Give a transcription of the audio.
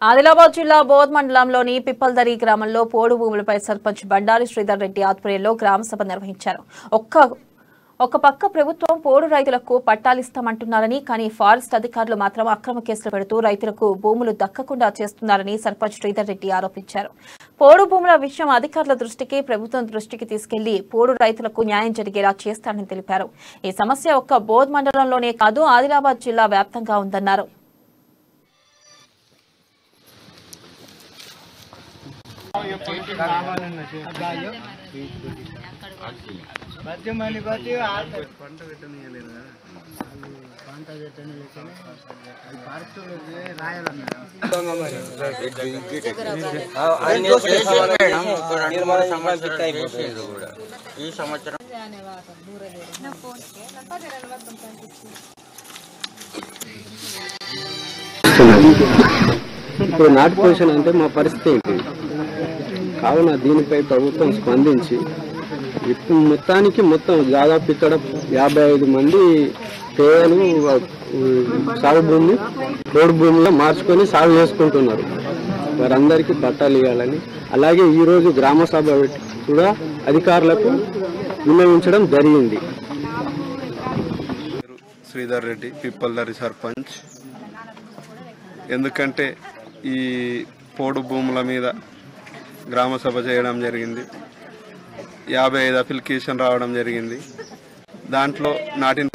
ఆదిలాబాద్ జిల్లా బోధ్ మండలంలోని పిప్పల్దరి గ్రామంలో పోడు భూములపై సర్పంచ్ బండారి శ్రీధర్ రెడ్డి ఆధ్వర్యంలో గ్రామ సభ నిర్వహించారు. ఒక పక్క ప్రభుత్వం పోడు రైతులకు పట్టాలిస్తామంటున్నారని, కానీ ఫారెస్ట్ అధికారులు మాత్రం అక్రమ కేసులు పెడుతూ రైతులకు భూములు దక్కకుండా చేస్తున్నారని సర్పంచ్ శ్రీధర్ రెడ్డి ఆరోపించారు. పోడు భూముల విషయం అధికారుల దృష్టికి, ప్రభుత్వం దృష్టికి తీసుకెళ్లి పోడు రైతులకు న్యాయం జరిగేలా చేస్తారని తెలిపారు. ఈ సమస్య ఒక్క బోధ్ మండలంలోనే కాదు, ఆదిలాబాద్ జిల్లా వ్యాప్తంగా ఉందన్నారు. ఇప్పుడు నాటు పొజిషన్ అంటే మా పరిస్థితి ఏంటి? కావున దీనిపై ప్రభుత్వం స్పందించి ఇప్పుడు మొత్తం దాదాపు ఇక్కడ 55 మంది పేదలు సాగు భూమి రోడ్డు భూమిలో మార్చుకొని సాగు చేసుకుంటున్నారు. వారందరికీ పట్టాలు ఇవ్వాలని, అలాగే ఈరోజు గ్రామ సభ కూడా అధికారులకు విన్నవించడం జరిగింది. శ్రీధర్ రెడ్డి, పిప్పల్దరి సర్పంచ్. ఎందుకంటే ఈ పోడు భూముల మీద గ్రామ సభ చేయడం జరిగింది. 55 అప్లికేషన్ రావడం జరిగింది. దాంట్లో నాటిన